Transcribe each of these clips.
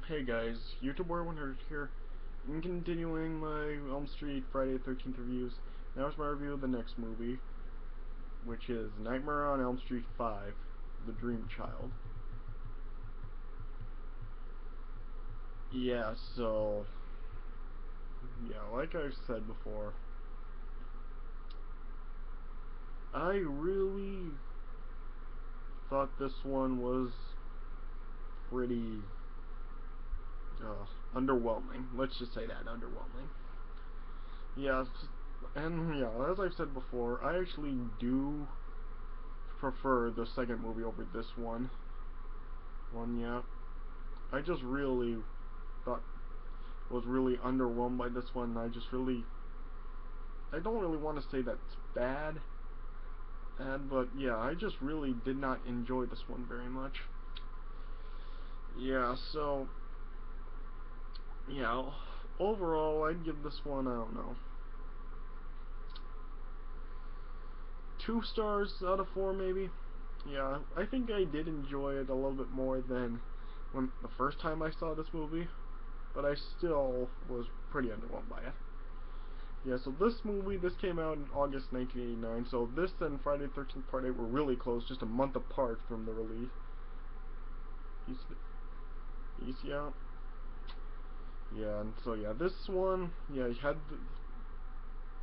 Hey guys, YouTube War 100 here. I'm continuing my Elm Street Friday the 13th reviews. Now it's my review of the next movie, which is Nightmare on Elm Street 5, The Dream Child. Like I've said before, I really thought this one was pretty underwhelming. Let's just say that, underwhelming. Yeah, as I've said before, I actually do prefer the second movie over this one. Yeah. I just really thought was really underwhelmed by this one. I don't really want to say that's bad, but yeah, I just really did not enjoy this one very much. Yeah, so yeah, overall I'd give this one, I don't know, 2 stars out of 4 maybe. Yeah, I think I did enjoy it a little bit more than when the first time I saw this movie, but I still was pretty underwhelmed by it. Yeah, so this came out in August 1989, so this and Friday the 13th Part 8 were really close, just a month apart from the release. Yeah. Yeah, and so yeah, this one, yeah, you had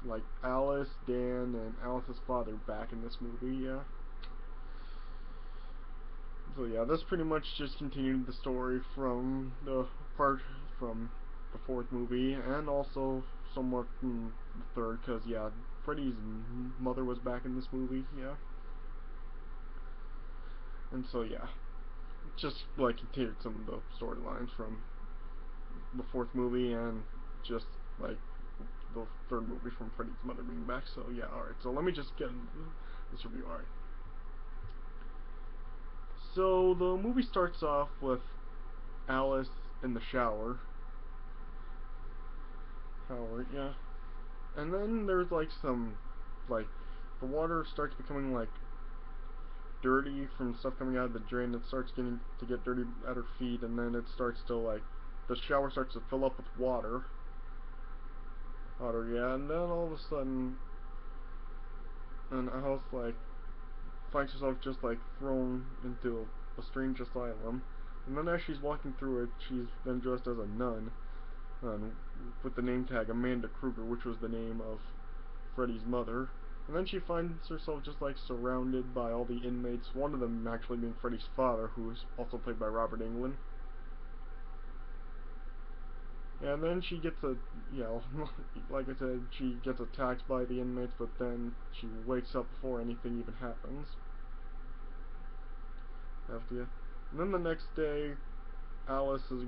like Alice, Dan, and Alice's father back in this movie, yeah. So yeah, this pretty much just continued the story from the fourth movie, and also somewhat from the third, because yeah, Freddy's mother was back in this movie, yeah. And so yeah, just like continued some of the storylines from the fourth movie and just like the third movie from Freddy's mother being back. So yeah, alright, so let me just get into this review. Alright, so the movie starts off with Alice in the shower, yeah, and then there's like like the water starts becoming like dirty from stuff coming out of the drain. It starts getting to get dirty at her feet, and then it starts to like the shower starts to fill up with water, yeah, and then all of a sudden, and Alice like finds herself just like thrown into a strange asylum, and then as she's walking through it, she's then dressed as a nun, with the name tag Amanda Krueger, which was the name of Freddy's mother. And then she finds herself just like surrounded by all the inmates, one of them actually being Freddy's father, who is also played by Robert Englund. And then she gets like I said, she gets attacked by the inmates, but then she wakes up before anything even happens. After you. And then the next day, Alice is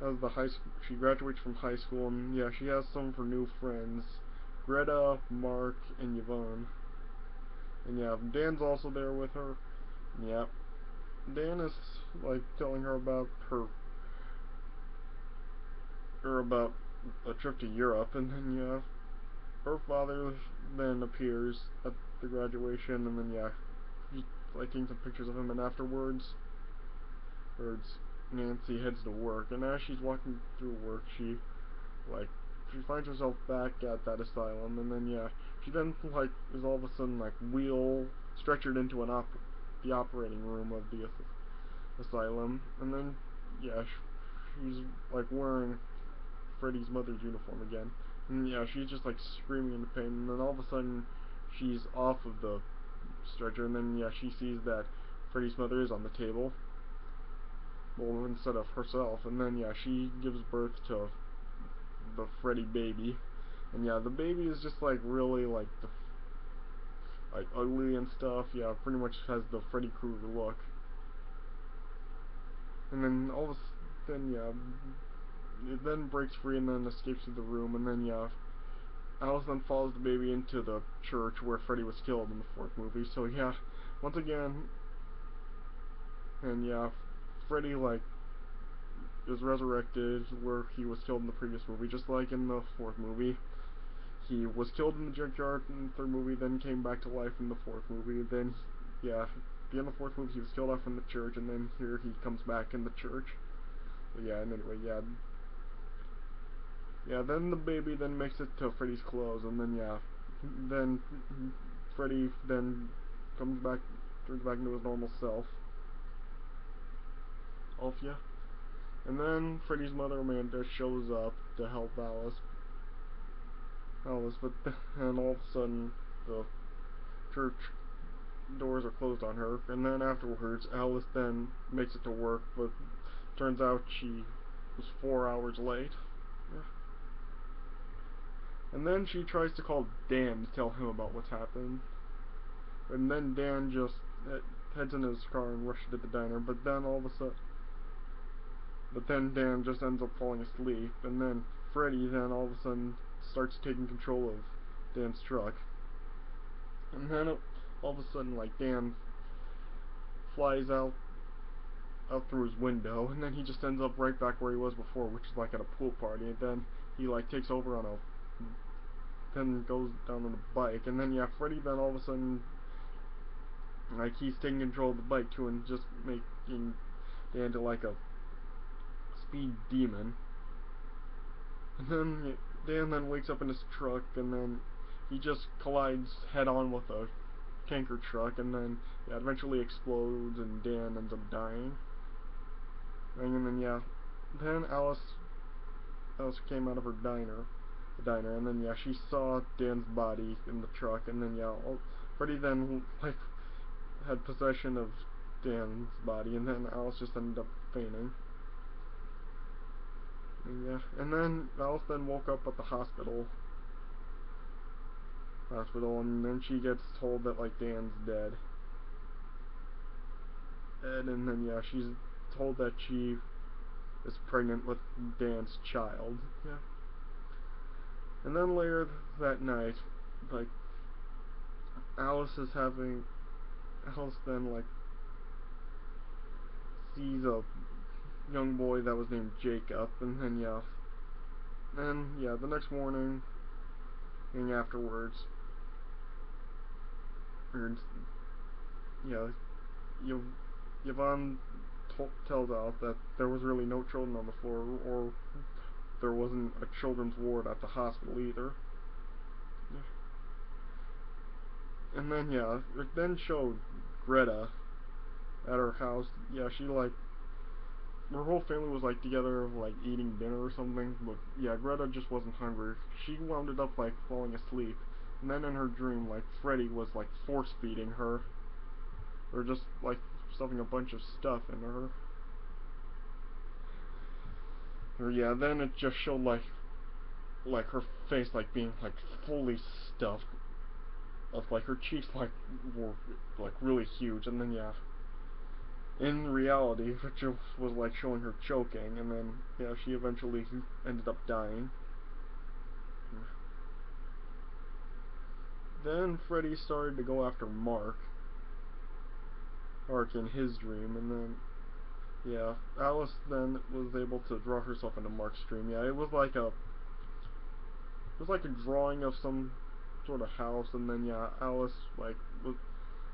as the she graduates from high school, and yeah, she has some of her new friends, Greta, Mark, and Yvonne. And yeah, Dan's also there with her. And yeah, Dan is like telling her about her about a trip to Europe, and then yeah, her father then appears at the graduation, and then yeah, she's like taking some pictures of him, and afterwards, Nancy heads to work, and as she's walking through work, like she finds herself back at that asylum, and then yeah, she then like is all of a sudden like stretchered into the operating room of the asylum, and then yeah, she's like wearing Freddy's mother's uniform again, and yeah, she's just like screaming in pain, and then all of a sudden she's off of the stretcher, and then yeah, she sees that Freddy's mother is on the table, well, instead of herself, and then yeah, she gives birth to the Freddy baby, and yeah, the baby is just like really like ugly and stuff. Yeah, pretty much has the Freddy Krueger look. And then then yeah, it then breaks free and then escapes through the room, and then yeah, Alice then follows the baby into the church where Freddy was killed in the fourth movie. So yeah, once again, and yeah, Freddy like is resurrected where he was killed in the previous movie, just like in the fourth movie. He was killed in the junkyard in the third movie, then came back to life in the fourth movie. Then, yeah, at the end of the fourth movie, he was killed off in the church, and then here he comes back in the church. But yeah, and anyway, yeah. Yeah, then the baby then makes it to Freddy's clothes, and then yeah, then Freddy then comes back, turns back into his normal self. Yeah. And then Freddy's mother Amanda shows up to help Alice, but then all of a sudden the church doors are closed on her, and then afterwards Alice then makes it to work, but turns out she was 4 hours late. Yeah. And then she tries to call Dan to tell him about what's happened. And then Dan just heads in his car and rushes to the diner, but then Dan just ends up falling asleep, and then Freddy then all of a sudden starts taking control of Dan's truck. And then all of a sudden, like, Dan flies out through his window, and then he just ends up right back where he was before, which is like at a pool party, and then he like takes over on then goes down on a bike, and then yeah, Freddy then all of a sudden, like, he's taking control of the bike too, and just making Dan into like a speed demon. And then Dan then wakes up in his truck, and then he just collides head on with a tanker truck, and then yeah, eventually explodes, and Dan ends up dying. And then yeah, then Alice came out of her diner, and then yeah, she saw Dan's body in the truck, and then yeah, Freddy then like had possession of Dan's body, and then Alice just ended up fainting. And yeah, and then Alice then woke up at the hospital, and then she gets told that like Dan's dead. And then yeah, she's told that she is pregnant with Dan's child. Yeah. And then later that night, like Alice then like sees a young boy that was named Jacob, and then yeah, the next morning and afterwards, or yeah, Yvonne tells Alice that there was really no children on the floor, or there wasn't a children's ward at the hospital either. Yeah. And then yeah, it then showed Greta at her house. Yeah, she like her whole family was like together, like eating dinner or something. But yeah, Greta just wasn't hungry. She wound up like falling asleep, and then in her dream, like Freddy was like force feeding her, or just like stuffing a bunch of stuff into her. Or yeah, then it just showed like her face like being like fully stuffed, of like her cheeks like were like really huge, and then yeah, in reality, which was like showing her choking, and then yeah, she eventually ended up dying. Then Freddy started to go after Mark in his dream, and then yeah, Alice then was able to draw herself into Mark's dream. Yeah, it was like a drawing of some sort of house, and then yeah, Alice like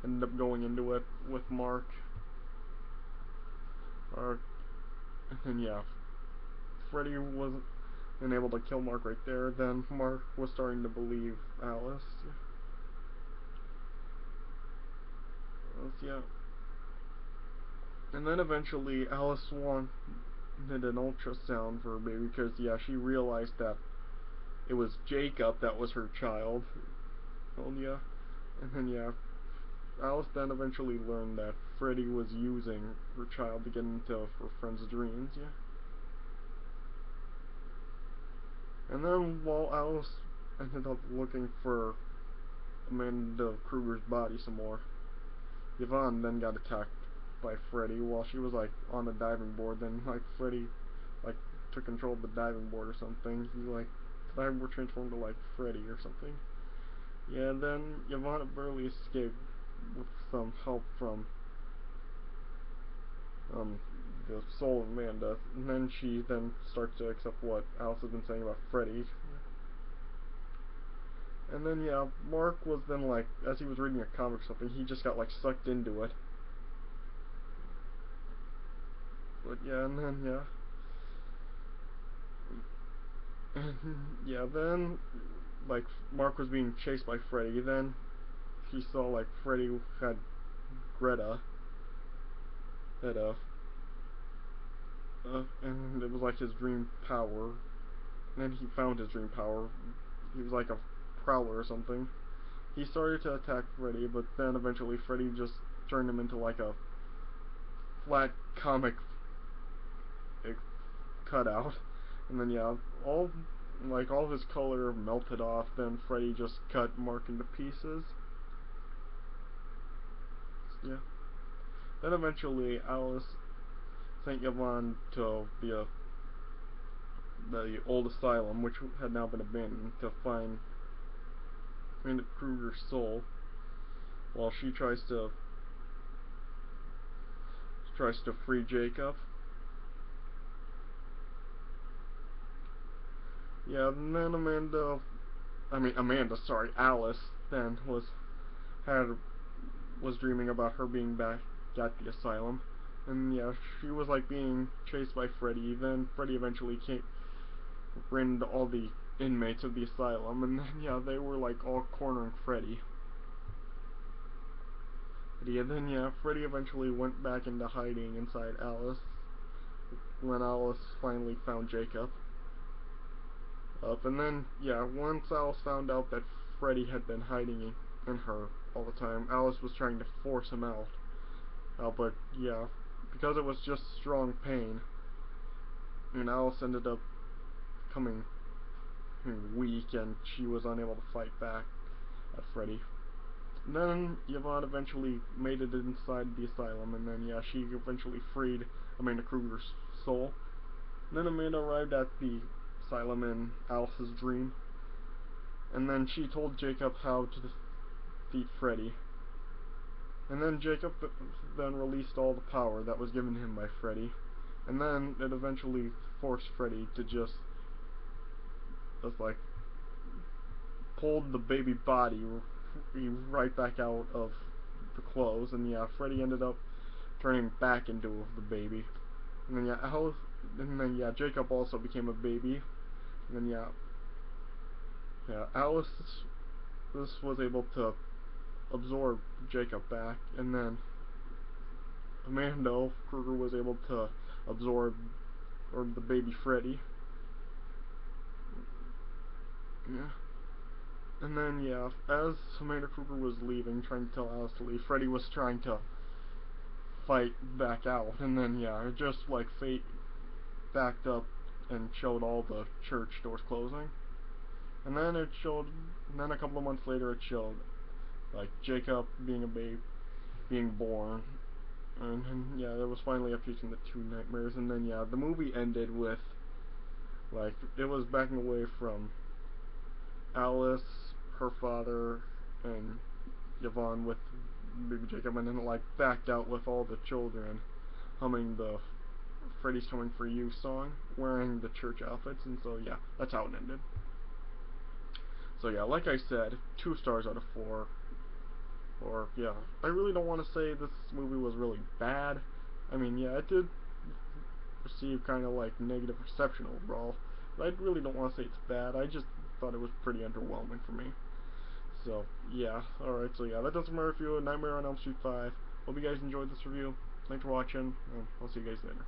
ended up going into it with Mark. And then yeah, Freddy wasn't able to kill Mark right there. Then Mark was starting to believe Alice. Yeah. And then eventually Alice wanted an ultrasound for her baby, because yeah, she realized that it was Jacob that was her child. Oh yeah. And then yeah, Alice then eventually learned that Freddy was using her child to get into her friend's dreams. Yeah. And then while Alice ended up looking for Amanda Kruger's body some more, Yvonne then got attacked by Freddy while she was like on the diving board. Then like Freddy like took control of the diving board or something. He like the diving board transformed to like Freddy or something. Yeah, and then Yvonne barely escaped with some help from the soul of Amanda. And then she then starts to accept what Alice has been saying about Freddy. And then yeah, Mark was then like, as he was reading a comic or something, he just got like sucked into it. But yeah, and then yeah, And yeah, then like Mark was being chased by Freddy. Then he saw like Freddy had Greta had and it was like his dream power. And then he found his dream power. He was like a prowler or something. He started to attack Freddy, but then eventually Freddy just turned him into like a flat comic cutout. And then yeah, all of his color melted off. Then Freddy just cut Mark into pieces. Yeah. Then eventually Alice sent Yvonne to the old asylum, which had now been abandoned, to find Kruger's soul, while she tries to free Jacob. Yeah, and then Alice then had was dreaming about her being back at the asylum. And yeah, she was like being chased by Freddy. Then Freddy eventually ran into all the inmates of the asylum, and then yeah, they were like all cornering Freddy. But yeah, then yeah, Freddy eventually went back into hiding inside Alice when Alice finally found Jacob. And then yeah, once Alice found out that Freddy had been hiding in her all the time, Alice was trying to force him out. But yeah, because it was just strong pain, and Alice ended up becoming weak, and she was unable to fight back at Freddy. And then Yvonne eventually made it inside the asylum, and then yeah, she eventually freed Amanda Kruger's soul. And then Amanda arrived at the asylum in Alice's dream, and then she told Jacob how to defeat Freddy. And then Jacob then released all the power that was given him by Freddy, and then it eventually forced Freddy to just like pulled the baby body right back out of the clothes, and yeah, Freddy ended up turning back into the baby. And then yeah, Jacob also became a baby. And then Alice this was able to absorb Jacob back, and then Amanda Kruger was able to absorb the baby Freddy. Yeah. And then yeah, as Amanda Kruger was leaving, trying to tell Alice to leave, Freddy was trying to fight back out, and then yeah, it just like fate backed up and showed all the church doors closing. And then a couple of months later, it showed like Jacob being a babe, being born, and yeah, there was finally a peace in the two nightmares. And then yeah, the movie ended with like it was backing away from Alice, her father, and Yvonne with baby Jacob, and then like backed out with all the children humming the Freddy's Coming For You song, wearing the church outfits. And so yeah, that's how it ended. So yeah, like I said, 2 stars out of 4. Or yeah, I really don't want to say this movie was really bad. I mean, yeah, it did receive kind of like negative reception overall, but I really don't want to say it's bad. I just thought it was pretty underwhelming for me. So yeah, alright, so yeah, that does my review of Nightmare on Elm Street 5. Hope you guys enjoyed this review. Thanks for watching, and I'll see you guys later.